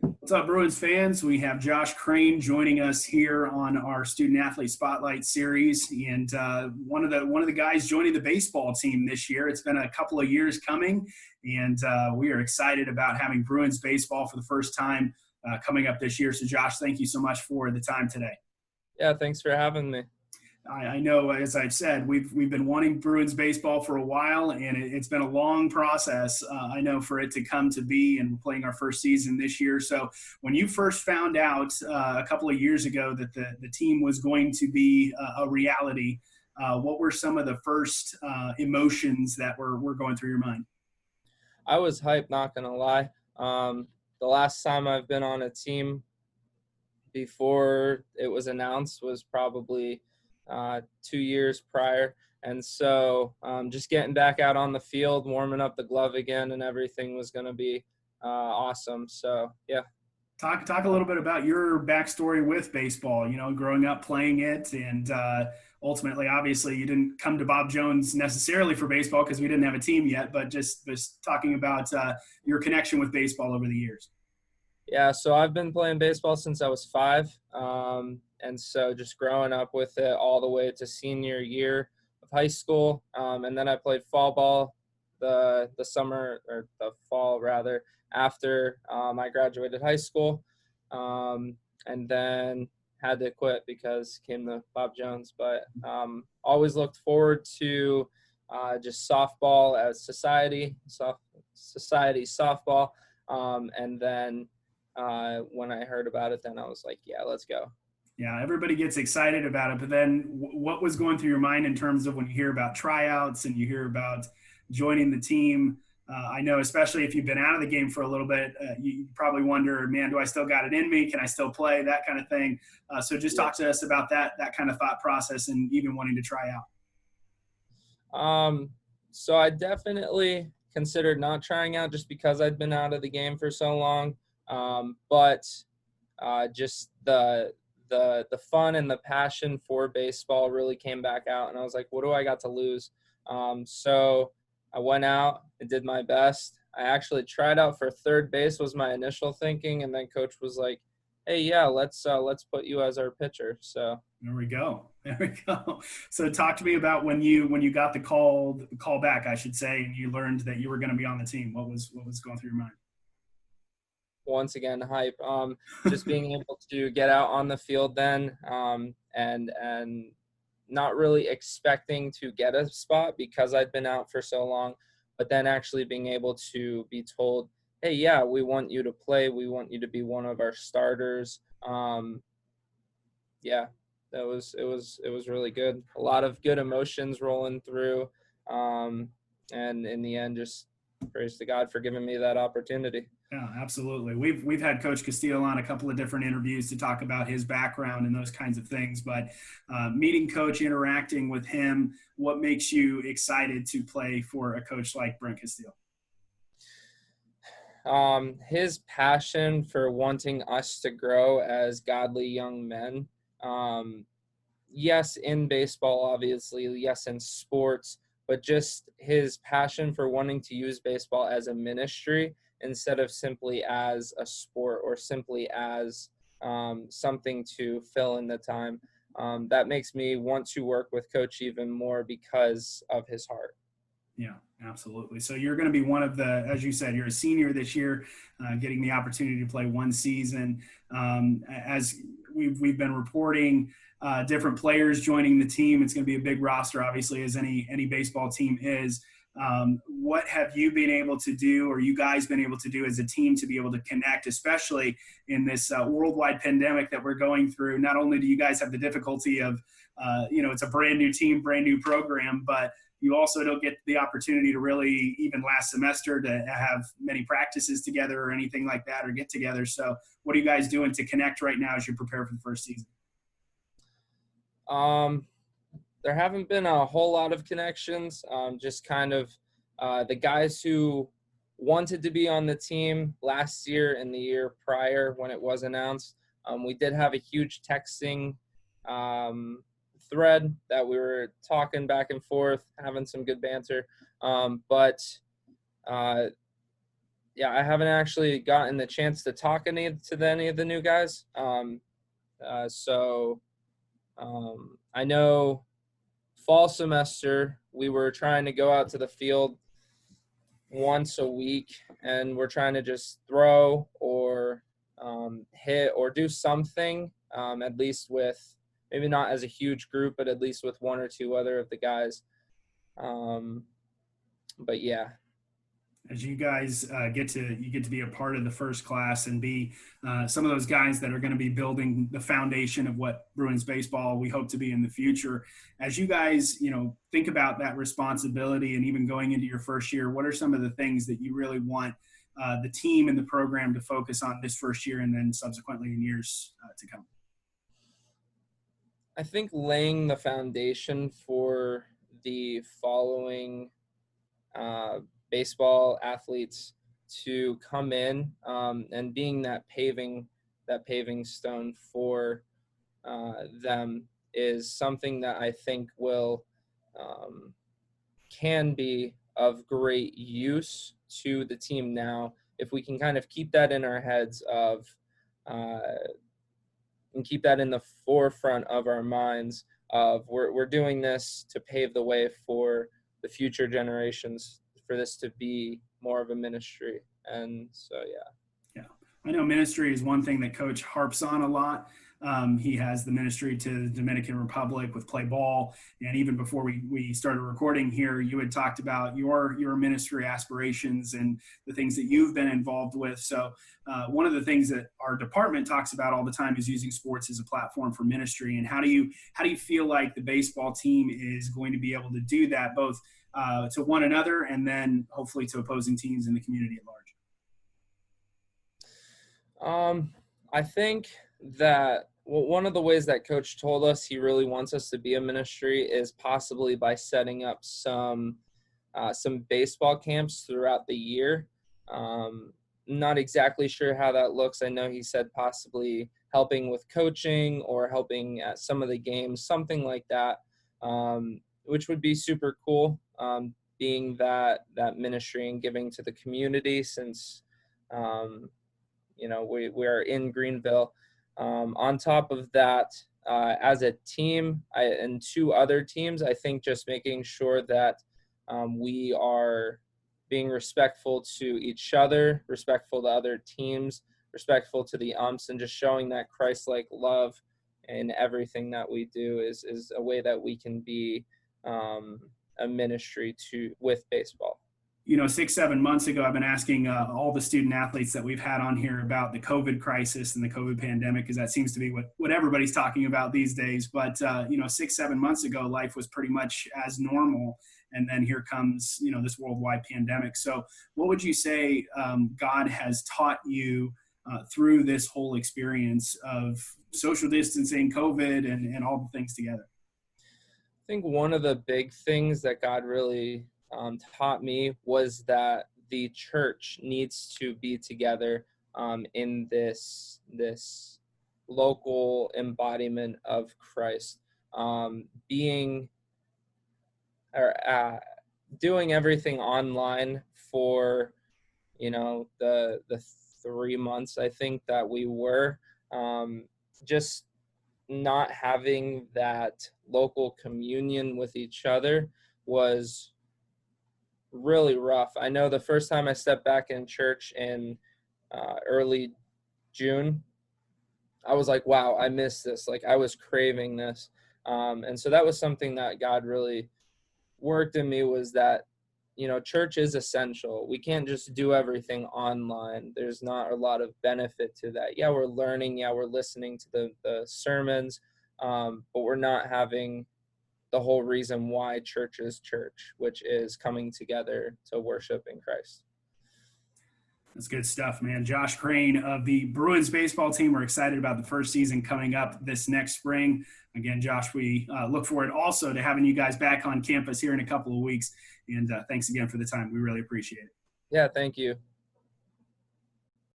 What's up, Bruins fans? We have Josh Crane joining us here on our Student Athlete Spotlight series, and one of the guys joining the baseball team this year. It's been a couple of years coming, and we are excited about having Bruins baseball for the first time coming up this year. So, Josh, thank you so much for the time today. Yeah, thanks for having me. I know, as I've said, we've been wanting Bruins baseball for a while, and it's been a long process. I know for it to come to be, and we're playing our first season this year. So, when you first found out a couple of years ago that the team was going to be a reality, what were some of the first emotions that were going through your mind? I was hyped, not gonna lie. The last time I've been on a team before it was announced was probably 2 years prior. And so just getting back out on the field, warming up the glove again, and everything was going to be awesome. So, yeah. Talk a little bit about your backstory with baseball. You know, growing up playing it, and ultimately, obviously, you didn't come to Bob Jones necessarily for baseball because we didn't have a team yet. But just talking about your connection with baseball over the years. Yeah, so I've been playing baseball since I was 5. And so just growing up with it all the way to senior year of high school. And then I played fall ball the summer, or the fall rather, after I graduated high school. And then had to quit because came to Bob Jones. But always looked forward to just softball as society softball. And then when I heard about it, then I was like, yeah, let's go. Yeah, everybody gets excited about it, but then what was going through your mind in terms of when you hear about tryouts and you hear about joining the team? I know, especially if you've been out of the game for a little bit, you probably wonder, man, do I still got it in me? Can I still play? That kind of thing. So just Yeah. talk to us about that kind of thought process and even wanting to try So I definitely considered not trying out just because I'd been out of the game for so long. But just the fun and the passion for baseball really came back out, and I was like, what do I got to lose? So I went out and did my best. I actually tried out for third base was my initial thinking, and then coach was like, hey, yeah, let's put you as our pitcher. So There we go. There we go. So talk to me about when you got the call back, I should say, and you learned that you were going to be on the team. What was going through your mind? once again, hype. Just being able to get out on the field then, and not really expecting to get a spot because I'd been out for so long, but then actually being able to be told, hey, yeah, we want you to play. We want you to be one of our starters. Yeah, it was really good. A lot of good emotions rolling through. And in the end, just praise to God for giving me that opportunity. Yeah, absolutely. We've had Coach Castillo on a couple of different interviews to talk about his background and those kinds of things. But meeting Coach, interacting with him, what makes you excited to play for a coach like Brent Castillo? His passion for wanting us to grow as godly young men. Um, yes, in baseball, obviously, yes, in sports, but just his passion for wanting to use baseball as a ministry instead of simply as a sport or simply as something to fill in the time. That makes me want to work with Coach even more because of his heart. Yeah, absolutely. So you're going to be one of the, as you said, you're a senior this year, getting the opportunity to play one season. As we've been reporting, different players joining the team. It's going to be a big roster, obviously, as any baseball team is. What have you been able to do, or you guys been able to do as a team to be able to connect, especially in this worldwide pandemic that we're going through? Not only do you guys have the difficulty of, it's a brand new team, brand new program, but you also don't get the opportunity to really, even last semester, to have many practices together or anything like that, or get together. So what are you guys doing to connect right now as you prepare for the first season? Um, there haven't been a whole lot of connections. Just kind of the guys who wanted to be on the team last year and the year prior when it was announced. We did have a huge texting thread that we were talking back and forth, having some good banter. But Yeah, I haven't actually gotten the chance to talk any of the new guys. So I know fall semester we were trying to go out to the field once a week, and we're trying to just throw or hit or do something, at least with maybe not as a huge group, but at least with one or two other of the guys. Um, but yeah. As you guys get to be a part of the first class and be some of those guys that are going to be building the foundation of what Bruins baseball we hope to be in the future. As you guys think about that responsibility and even going into your first year, what are some of the things that you really want the team and the program to focus on this first year and then subsequently in years to come? I think laying the foundation for the following uh, baseball athletes to come in, and being that paving stone for them is something that I think will um, can be of great use to the team now if we can kind of keep that in our heads of uh, and keep that in the forefront of our minds of we're doing this to pave the way for the future generations for this to be more of a ministry. And so yeah. Yeah, I know ministry is one thing that Coach harps on a lot. He has the ministry to the Dominican Republic with play ball, and even before we started recording here, you had talked about your ministry aspirations and the things that you've been involved with. So one of the things that our department talks about all the time is using sports as a platform for ministry. And how do you feel like the baseball team is going to be able to do that both to one another and then hopefully to opposing teams in the community at large? I think that one of the ways that Coach told us he really wants us to be a ministry is possibly by setting up some baseball camps throughout the year. Not exactly sure how that looks. I know he said possibly helping with coaching or helping at some of the games, something like that, which would be super cool. Being that ministry and giving to the community, since we are in Greenville. On top of that, as a team and two other teams, I think just making sure that we are being respectful to each other, respectful to other teams, respectful to the umps, and just showing that Christ-like love in everything that we do is a way that we can be a ministry with baseball. 6-7 months ago, I've been asking all the student athletes that we've had on here about the COVID crisis and the COVID pandemic, because that seems to be what everybody's talking about these days. But 6-7 months ago, life was pretty much as normal, and then here comes this worldwide pandemic. So what would you say God has taught you through this whole experience of social distancing, COVID, and all the things together? I think one of the big things that God really taught me was that the church needs to be together in this local embodiment of Christ, being or doing everything online for the 3 months I think that we were just not having that local communion with each other was really rough. I know the first time I stepped back in church in early June, I was like, wow, I miss this. Like, I was craving this. And so that was something that God really worked in me, was that, church is essential. We can't just do everything online. There's not a lot of benefit to that. Yeah, we're learning. Yeah, we're listening to the sermons, but we're not having the whole reason why church is church, which is coming together to worship in Christ. That's good stuff, man. Josh Crane of the Bruins baseball team. We're excited about the first season coming up this next spring. Again, Josh, we look forward also to having you guys back on campus here in a couple of weeks. And thanks again for the time. We really appreciate it. Yeah, thank you.